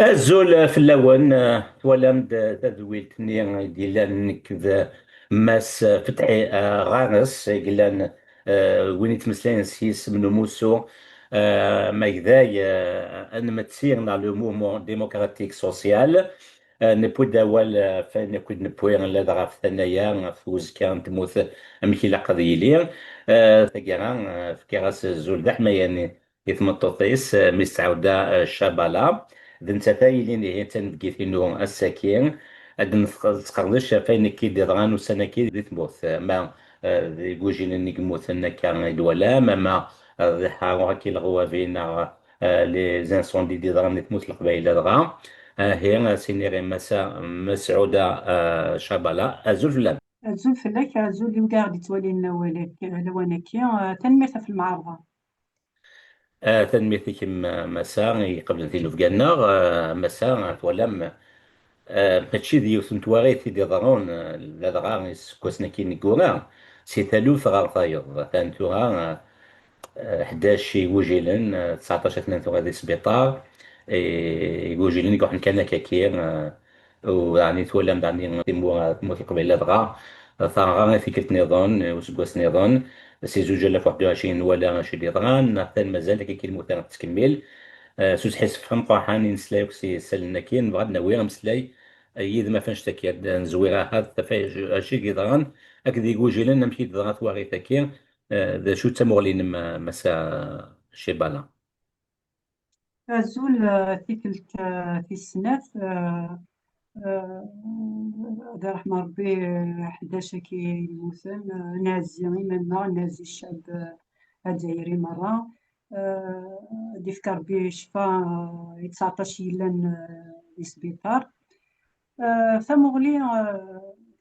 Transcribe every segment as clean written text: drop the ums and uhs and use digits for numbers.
الزول في اللون تولم تدويلتني ديال نك ماس فتحي غارس قلان وين يتمسلين سيس من موسو ما كذاي ان متسير نا لو موفمون ديموكراتيك سوسيال نبو داول فين كنت نبوي لا ضغط ثنايا فوز كانت تموت امشي لا قضيلي تقرا في كراس الزول دحما يعني يتمططيس مستعودة شابالا دنت ثايلين اللي هي تنبقيت انه الساكين ادن تقردش فين كي ديضغان وسنه كي دي تموت ما يقوجين انك موت انك كان الولا ما حاول كي الغوا فينا لي زانسوندي ديضغان تموت القبائل دغا هي سينيري مسعودة شابالا أزول زول فلاك زول اللي وقاعد يتولي لواناكي تنميتها في المعارضة. تنميتي كم مساء قبل ذي لفقانا مساء تولم ماشي ديوث نتواغي دي ضرون لا ضغا كوسنا كي نقونا سي ثالوث غار طايض ثانتوها 11 يوجيلن 19 اثنين غادي سبيطار يوجيلن يقول كان كاكير ويعني تولى يعني تموت قبيله دغا ثانغا فكرة نظام وسكواس نظام سي زوج الاف 21 ولا شي ديضغان ثان مازال كي المثال تكمل سوس حس فهم قاحان نسلاي سي سلنا كين بغاد ناوي غمسلاي يد ما فنش تكيد نزويرا هذا تفاي اشي كيضغان اكدي يقول نمشي دغات واغي تكير ذا شو تمغلين مسا شيبالا زول تيكلت في السنات هذا رحمة ربي 11 كي يموتن نازي منا نازي الشعب الجزائري مرة ديفكر بي شفا 19 يلان لسبيطار فمغلي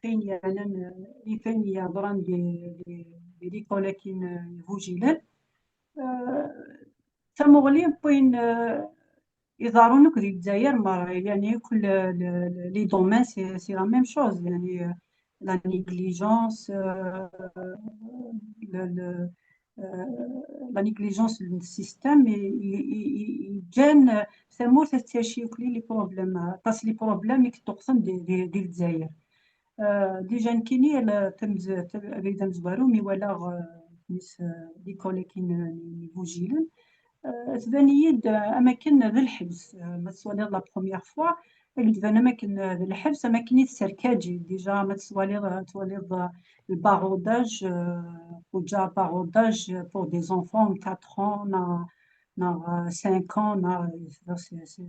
فين يعني فين يهضران دي كولاكين فوجيلان فمغلي بوين يظهرون كذي الجزائر مرة يعني كل لي دومين سي لا ميم شوز يعني لا نيغليجونس لا نيغليجونس للسيستم يجان ثمور تستشيكلي لي بروبليم باس لي بروبليم يكتوقسم دي الجزائر ديجا نكيني تمز بيدا مزوارو مي ولا نس دي كوليكين نيفوجيلن تبان-يد أماكن ذي الحبس ما تسواليض لا بروميير فوا اللي تبان أماكن ذي الحبس أماكن السركاجي ديجا ما تواليض الباروداج وجا باروداج بور دي زونفون 4 ans نا 5 ans نا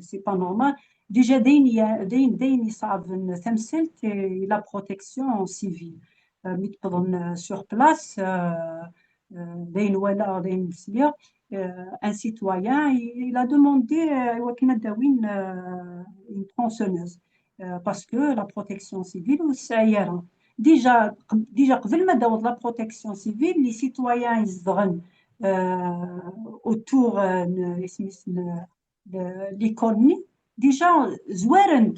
سي با نورمال ديجا داين يصعب تمثلت لا بروتيكسيون سيفيل مي تقدر سور بلاس داين ولا داين مسلية un citoyen, il a demandé une tronçonneuse parce que la protection civile ou SAIR. Déjà, قبل ما داود la protection civile, les citoyens يزدغن autour l'économie. Déjà, زوارن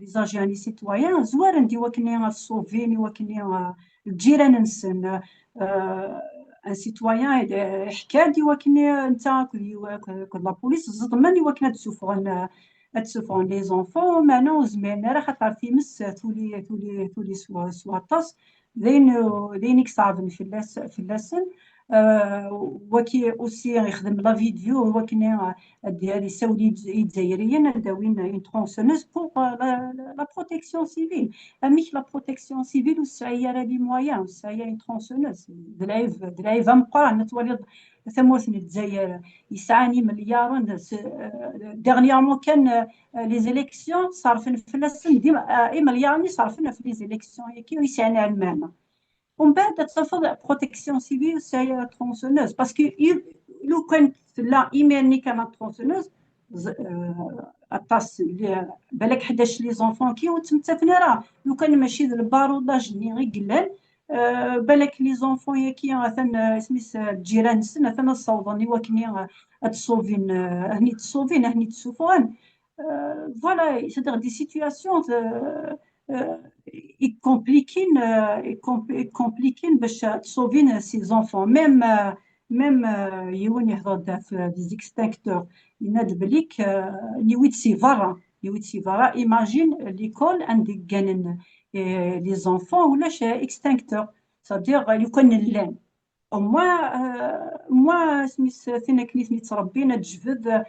les agents les citoyens زوارن دي وكني الصوفين وكني الجيران نسن ان سيتويان حكى وكني انت كل لا بوليس زضمن وكنا تسوفون لي زونفون معنا وزميلنا راه خاطر تيمس تولي سواطاس ذينك صعب في اللسن وكي اوسي يخدم لا فيديو وكنا هذه ساولي الجزائريين داوين اون ترونسونوز بوغ لا بروتيكسيون سيفيل مش لا بروتيكسيون سيفيل والسعية لي مويان والسعية اون ترونسونوز درايف مقران تولي ثموثن الجزائر يسعاني مليار ديغنيامون كان لي زيليكسيون صارفين في السن ديما اي مليار صارفين في لي زيليكسيون كي يسعنا المانا ومن بعد ترفض بروتيكسيون سيفيل سي ترونسونوز باسكو لو كانت لا ايماني كانت ترونسونوز اطاس بالك 11 لي زونفون كي وتمتفنا راه لو كان ماشي الباروداج اللي غير قلال بالك لي زونفون ياكي مثلا سميت الجيران سن مثلا الصوضني وكني تصوفين هني تسوفون فوالا سيتير دي سيتوياسيون يكومبليكين باش تصوفين سي زونفون ميم ميم يون يهضر دا في ديزيكستانكتور يناد بليك نيويت سي فارا، نيويت سي فارا ايماجين ليكول عندك كان لي زونفون ولاش اكستانكتور، صديق لو كان اللان moi سميت فينا كني سميت ربينا تجبد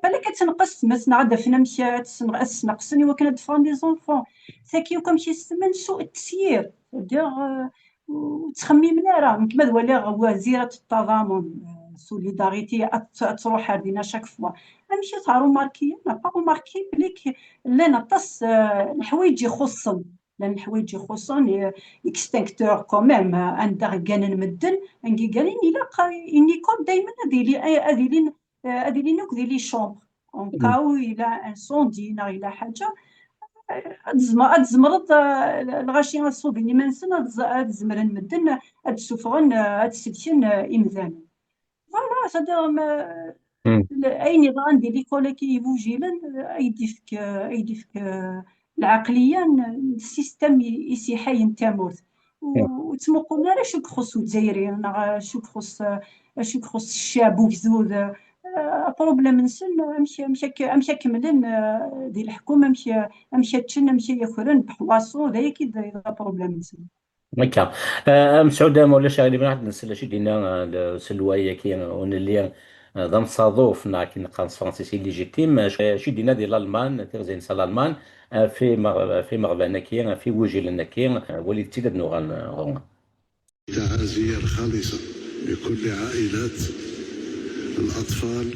بالك تنقص مثلا غادا فينا مشات تنقصني وكان دفران دي زونفون ساكي وكم شي سمن سوء التسيير دير وتخمم راه كما ولا وزيرة التضامن سوليداريتي تروح هذينا شاك فوا امشي تاع ماركي با ماركي بليك لنا طس الحوايج يخصن، لان الحوايج يخصن اكستنكتور كوميم عندها كان مدن انكي قالين الا اني كود دائما هذه لي نوك ديال لي شومبر اون كاو الى انسوندي نا الى حاجه اد زمرض الغاشي غصوب اللي ما نسن اد زمرن مدن اد سفغن اد سلسن امذان فوالا صدق اي نظام ديال ليكول كيفوجيلا ايديفك العقليه السيستم يسيحي تامورت وتمقلنا لا شو كخص الجزائريين شو كخص الشاب وكذوذ بروبليم نسن امشي كملن ديال الحكومه امشي تشن امشي ياكلن بحواصو ذا كي بروبليم نسن هكا. مسعود مولا شغالي واحد نسال شي دينا سلوايا كي ون اللي ضم صادوف كي نقص فرنسيسي ليجيتيم شي دينا ديال الالمان تغزين سال الالمان في مغبانا كي في وجه لنا كي وليد تيدد نوغان غون. تعازيا خالصة لكل عائلات الأطفال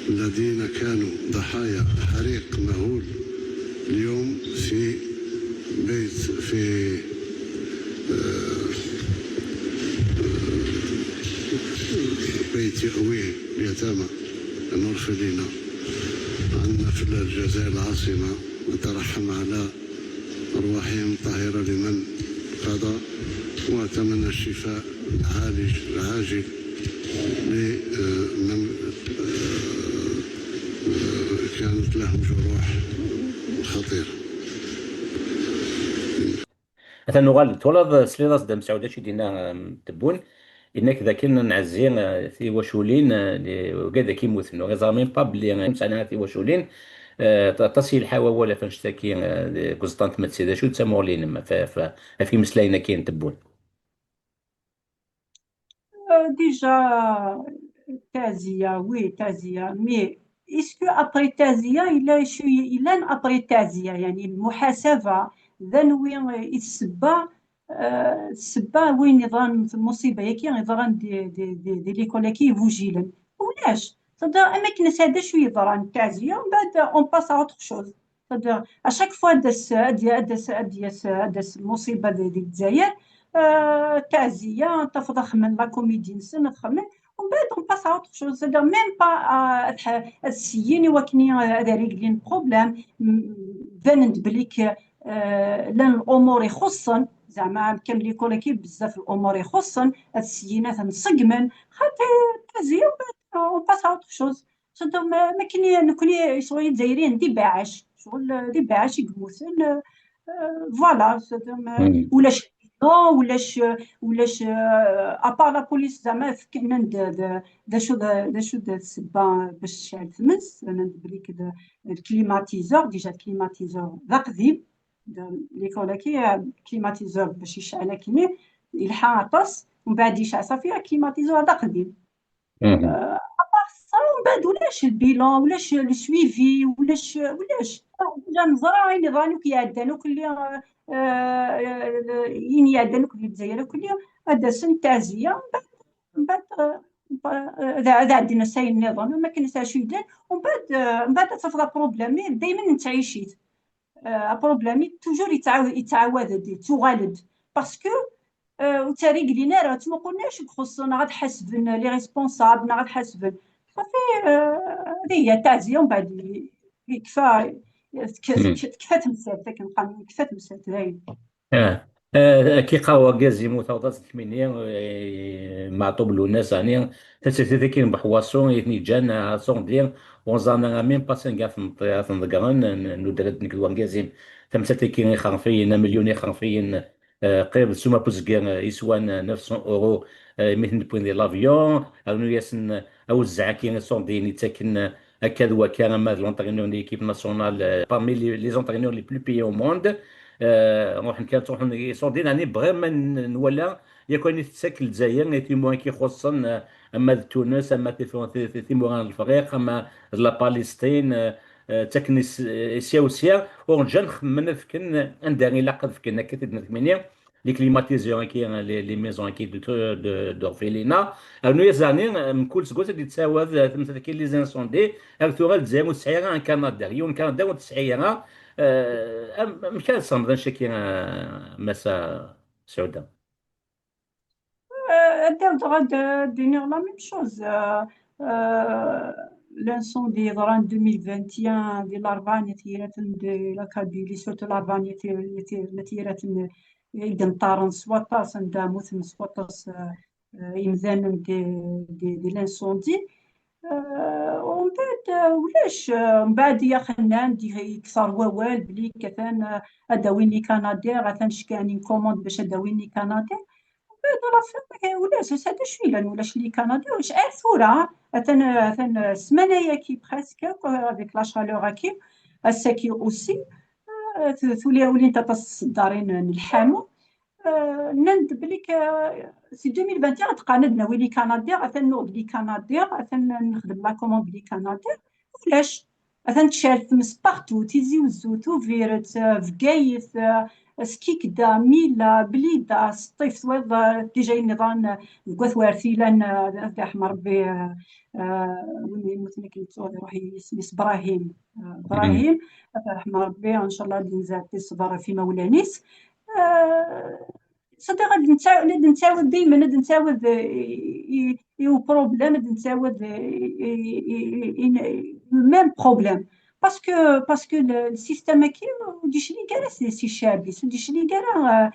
الذين كانوا ضحايا حريق مهول اليوم في بيت يأويه اليتامى المرفدين عندنا في الجزائر العاصمة، نترحم على أرواحهم الطاهرة لمن قضى، وأتمنى الشفاء العاجل لمن كانت لهم جروح خطيرة. مثلا نغال تولد سليلاس دم سعودة شي دينا تبون انك ذا كنا نعزين في وشولين وكذا كيموت نو غازامين باب اللي مسانا في وشولين تصل الحوا ولا فنشتكي قسطنط متسيدا شو تسمو لين في مسلاينا كاين تبون. ديجا تازية وي تازية مي اسكو ابري تازية الا شو الا ابري تازية يعني المحاسبة ذن وين يتسبى السبة وين يظن في المصيبة يكي يظن دي ليكول كي فوجيلن ولاش صدق اما كنا هذا شو يظن تازية ومن بعد اون باس ا اوتر شوز صدق اشاك فوا داس المصيبة ديال الجزائر تعزية تفضخ من لا كوميدي نسن تخمن ومن بعد اون باس ا اوتر شوز سيدير ميم با السيين وكني هذا ريغلين بروبليم بانت بليك لان الامور يخصن زعما كامل كوليكيف بزاف الامور يخصن السينات نصقمن خاطر تعزية اون باس ا اوتر شوز سيدير ما كني نكوني شغل دايرين دي باعش شغل دي باعش يقموسن فوالا ولاش ولاش ابار لا بوليس زعما كنا دا شو السبه باش تشعل تمس انا بليك الكليماتيزور ديجا الكليماتيزور ذا قديم ليكولا كي كليماتيزور باش يشعل كيما يلحق عطس ومن بعد يشعل صافي كليماتيزور ذا قديم ومن بعد ولاش البيلون ولاش السويفي ولاش جا نزرع عيني ظاني كي يعدانو كل يني يعدانو كل الجزائر كل هذا سن تعزية من بعد هذا عندنا ساي النظام ما كان شي يدان ومن بعد تفضل بروبليمي دائما نتعيشيت بروبليمي توجور يتعاود تغالد باسكو وتاريق لينا راه ما قلناش خصنا غاد حاسبن لي ريسبونسابل غاد حاسبن صافي هذه هي تعزية ومن بعد كفايه كفا تمثال كنبقى كفا تمثال داين كي قهوة غازي موتوضات ثمانية معطوب له الناس يعني تسيتي كاين بحواصون يثني جانا صون ديال وزانا ميم باسين كاع في نضقرن ندرت نك الوان غازي تمثل كاين خرفيين مليون خرفيين قريب سوما بوزكير يسوان 900 اورو، مثل بوين دي لافيون انو ياسن اوزع كاين صونديني تاكن هكا دوا كان ما لونترينور دي ليكيب ناسيونال بارمي لي زونترينور لي بلو بيي او موند. روح كان تروح صوندين يعني بغير ما نولا يكون يتسكل الجزائر يتيمون كي خصن اما تونس اما تيموران الفريق اما لا باليستين تكني سياوسيا ورجع نخمم فكن انداني لاقد فكن هكا تدنا لي كليماتيزيون كي لي ميزون كي دورفيلينا انو يزاني من كل سكوت اللي تساوى مثلا كاين لي زانسوندي اكتورال الجزائر وتسعيرا ان كندا يون كندا وتسعيرا مكان صمد شكي مسا سعوده. de dire la même chose. L'incendie en 2021 de l'Arvanie de la Kabylie, surtout l'Arvanie était إذا طارن سواطاس عندها مثل سواطاس إمذان دي لانسوندي. ومن بعد ولاش من بعد يا خنان دي كثر ووال بلي كثان أداويني كندير غثان شكاني كوموند باش أداويني كندير ولاش هذا شويه ولاش لي كندير واش ثورة أثن سمانة كي بريسك افيك لا شالور كي الساكي اوسي ثولي ولين تصدرين نلحامو. نند بليك سي 2021 تقاندنا ويلي كندير اثن نوض لي كندير اثن نخدم لا كوموند لي كندير ولاش اثن تشال تمس بارتو تيزي وزوتو فيرت فكايث سكيكدا ميلا بليدا سطيف ثويض ديجا النظام قوث وارثيلان رحم ربي وين مثل كيتو روحي اسمي ابراهيم ابراهيم رحم ربي ان شاء الله نزاد الصبر في مولانيس. صدق نتعاود ديما نتعاود يو بروبليم نتعاود ميم بروبليم باسكو السيستم كي وديش لي كاع سي شابيس وديش لي كاع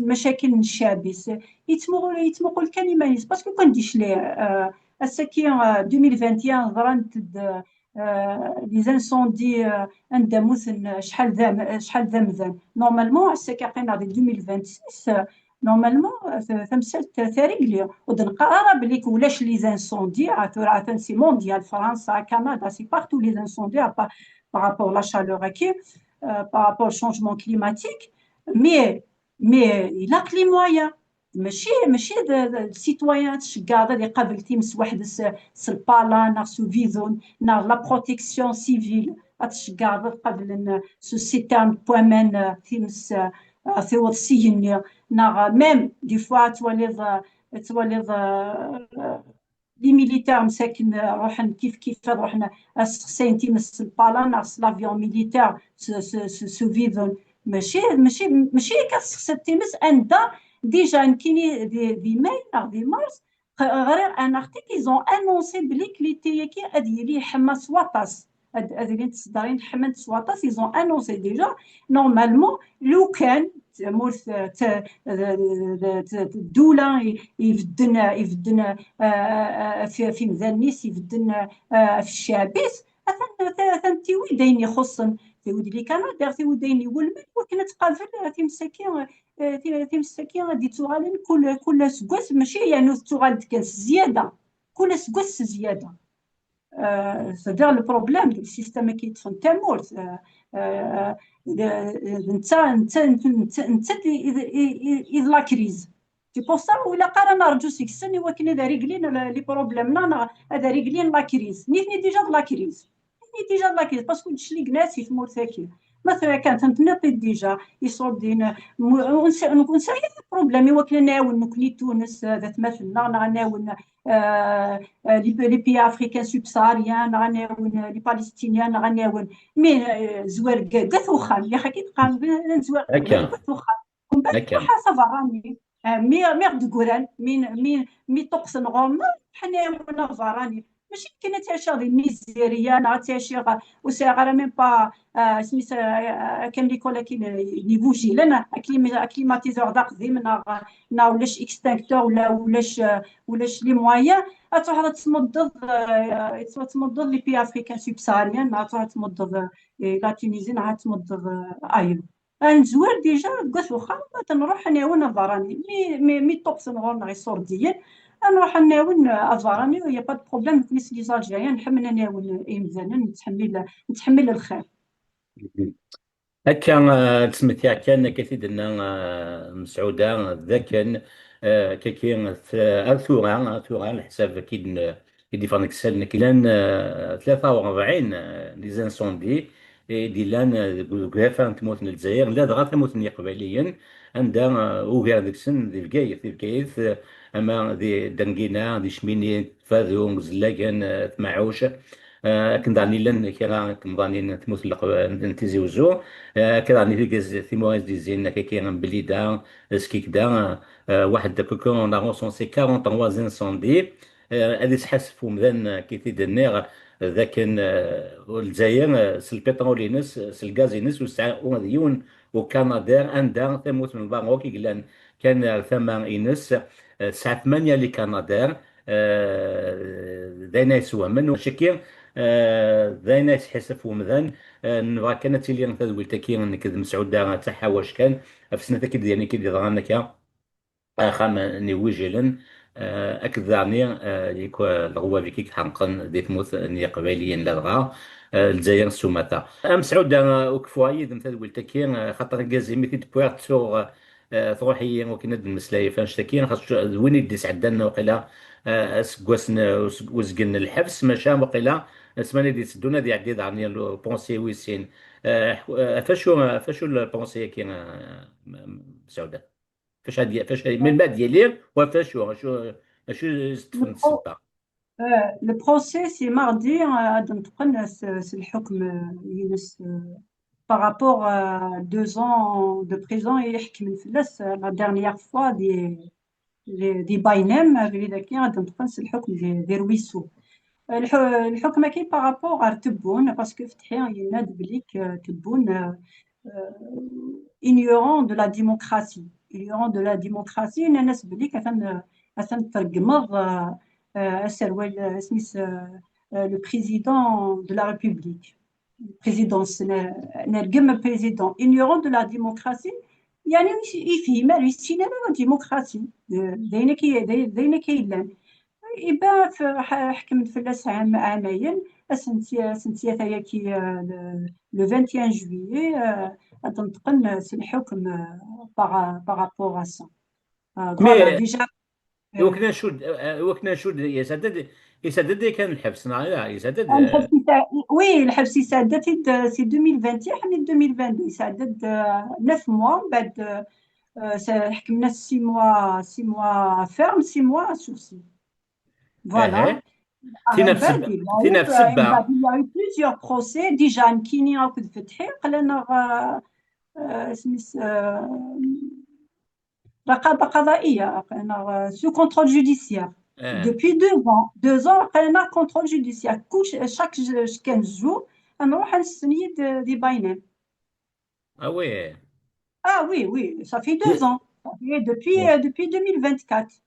المشاكل الشابيس يتمقل كلمه باسكو كان ديش لي السكي 2021 ظرنت لي زانسوندي عند مثلا شحال ذا مذان نورمالمون السكي قينا دي 2026 نورمالمون ثمسات ثاريغلي ودنقرا بليك ولاش لي زانسوندي عثورا سي مونديال فرنسا كندا سي بارتو لي زانسوندي بارابور لا شالور كي بارابور شونجمون كليماتيك مي لا لي مويان ماشي السيتويان تشكاض اللي قبل تيمس واحد البالا نا سو فيزون نا لا بروتيكسيون سيفيل تشكاض قبل سو سيتام بومان تيمس ثوض سيني نا ميم دي فوا تواليض لي ميليتير مساكن روحن كيف روحنا السخسين تيمس البالا نا لافيون ميليتير سو فيزون ماشي كتسخسي تيمس عندها ديجا كاينين دي ماي دي مارس غير ان ارتيكل ايزون انونسي بلي كليتي كي اديري حماس واطاس اديري تصدرين حماس واطاس ايزون انونسي ديجا نورمالمون لو كان مورث الدولة يفدن في مذنيس يفدن في الشابيس أثن تيوي دين يخصن تيوي لي كندا تيوي دين يولمن وكنا تقابل تيمسكين دي تغالين كل سكواس ماشي يعني تغال كان زيادة كل سكواس زيادة. c'est-à-dire le problème du système qui est en témour إذ لا كريز تي بور سا ولا قارا نرجو سيكسني ولكن هذا ريغلين لي بروبليمنا هذا ريغلين لا كريز نيتني ديجا لا كريز باسكو نشلي كناسي في مورثاكي مثلا كانت نتنطي ديجا يصودين ونسى بروبليم ولكن نعاون نكني تونس ذات مثلنا نعاون لي بي افريكان سوبساريان غنعاون لي بالستينيان غنعاون مي زوار كاث وخان يا خاكي تقام زوار كاث وخان من بعد حسب راني مير دو غوران مي توقسن غوم حنا فراني ماشي كاينه تاشا دي ميزيريا نا تاشا وسا ميم با سميت كان لي كولا كي نيفوجي لنا اكليماتيزور داق ديما نا ولاش اكستانكتور ولاش لي مويان تروح تمضض لي بي افريكان سوبساريان تروح تمضض لا تونيزي تمضض ايوه نزور ديجا قلت واخا تنروح نعاون افاراني مي طوبس نغور غي صورديين نروح نعاون افاراني ويا با بروبليم كنيس لي زالجيريان نحمل نعاون ايمزانا نتحمل الخير. هكا تسميتها كان كثيرا مسعودة ذاك كاين ثورة على حساب كي فانك سالنا كيلان 43 لي زانسوندي دي لان كرافا تموت الجزائر لا دغا تموت قبليا عندها وغير ديك السن دي بكايث اما دي دنقينا دي شميني فاذو زلاكان تمعوش كنظني لن كنظني تموت نتيزي وزو كراني في كاز ثيموراز دي زين كي بلي دا سكيك دا واحد كوكو اون رونسونسي 43 زانسوندي هذه تحسب مذان كي تيدنيغ ذاك الجزائر البترول ينس الغاز ينس ومديون وكندا عندها تموت من الباروك يقلان كان ثمن ينس ساعة 8 لكندا داينا يسوى منه شكير داينا يتحسب ومذان نبغى كانت اللي نتذوي تكي نكذب مسعودة تحاوش كان في سنة كده يعني كده ضغانك خام نيويجلن أكذاني يكو الغوا فيكيك حنقن دي تموت ني قباليين لدغا الجزائر سوماتا مسعود وكفوا يد مثل قلت كي خاطر كازي ميتي بويرت سوغ تروحي وكند المسلاي فاش تكين خاص وين يدي سعدنا وقيلا سكواسن وزقن الحبس ماشا وقيلا اسماني دي سدونا دي عديد عني البونسي ويسين فاشو البونسي كي مسعود فاش من بعد ديالي وفاش شو استفدت السبعة. Le procès, c'est mardi, c'est le حكم ينس par rapport à 2 ans de prison et la dernière fois des باينام c'est le حكم des ruisseaux. الحكم كاين par rapport à تبون باسكو فتحي يناد بليك تبون ignorant de la démocratie. Ignorant de la démocratie, الناس بلي كثن ترجمض سميت le président de la République. présidence نرجم président ignorant de la démocratie يعني يفهم يستينا لا ديمقراطي داينا كيلان يبقى حكمت فلاس عامين سنتيا ثايا كي لو 21 جويي تنتقل الحكم بارابور ا سا فوالا مي ديجا. وكنا نشود يسدد كان الحبس لا يسدد الحبس وي الحبس يسدد سي 2021 حني 2022 يسدد 9 موا بعد حكمنا 6 موا فيرم 6 موا سورسي فوالا. تينا من بعد في السبعة il y a eu plusieurs procès ديجا كيني راكد فتحي قلنا سميت رقابة قضائية قلنا سو كونترول جوديسيير depuis 2 ans قلنا كونترول جوديسيير chaque 15 jours نروح نستنيد دي باينين. وي oui ça fait 2 ans depuis 2024.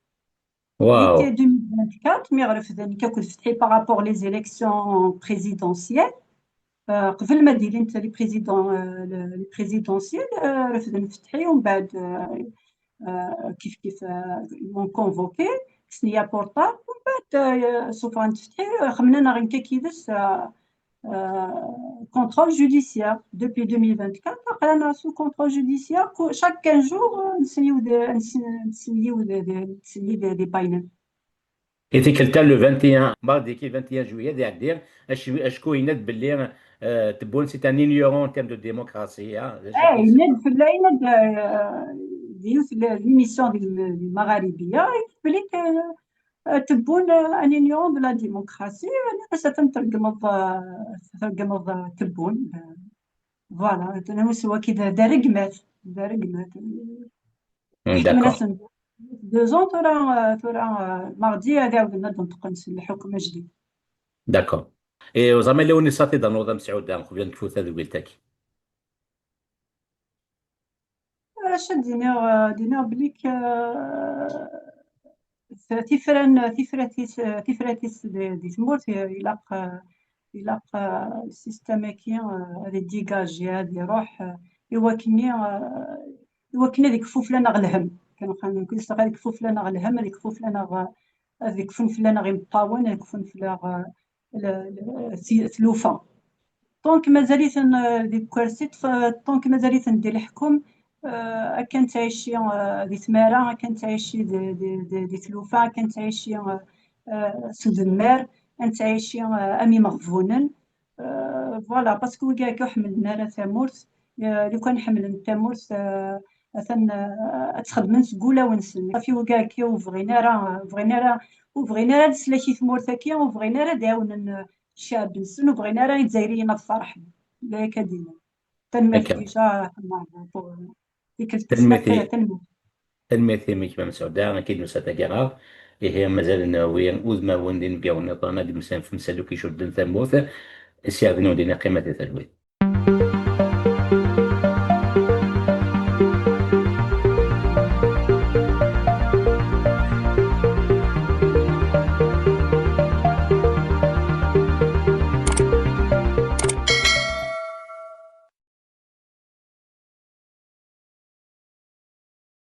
واو L'été 2024 مي رفدني كنت فتحي بارابور لي زيليكسيون بريزيدونسيال قبل ما ديري انت لي بريزيدونسيال رفدني فتحي ومن بعد كيف مون كونفوكي سنيا بورطابل ومن بعد سوف نفتحي خمنا غير كيدس contrôle judiciaire depuis 2024 قرانا sous contrôle judiciaire chaque 15 jours نسنيو دي باينات. كي كلتا لو 21 ماردي كي 21 جويي دي عدير اشكو يناد باللي تبون سي ان ignorant en termes de démocratie يناد في يناد ديو في ليميسيون المغاربيه بليك تبون ان ignorant de la démocratie الناس تنترجم تبون فوالا انا سوا كي رقمات داكور 2 ans ترى ماردي هذا عاودنا ننتقل الحكم جديد. داكور اي زعما لو نصاتي دا نوضه مسعود قبل نفوت هذا قلتك اش دينا بليك تفراتيس دي تموت يلاق السيستم كي هذه ديجاجي هذه يروح يوكني ذيك فوفلانا غلهم كنقول هذيك فوفلانا غلهم هذيك فوفلانا هذيك فنفلانا غير مطاون هذيك فنفلا ثلوفا دونك مازاليت ديك كوارسيت دونك مازاليت ندير الحكم كان تعيشي دي ثمارة كان تعيشي دي ثلوفا كان تعيشي سود المار كان تعيشي امي مغفونن فوالا باسكو كاع حملنا راه ثامورت لو كان حملن ثامورت مثلا تخدم نسقولا ونسن صافي وكاع كي وبغينا راه نسلاكي ثمورتاكيا وبغينا راه داون الشعب نسن وبغينا راه يتزايرينا الفرح لا كدينا تنمت هكا ديجا ديك التسلاك تنميتي تنمت تنميتي ميك بمسعودة أكيد مساتا كرا هي مازال ناويين وذ ما وندين بيون نظام هاد مسان في مسالو كيشدن ثموث السياق نودينا قيمة ثلوث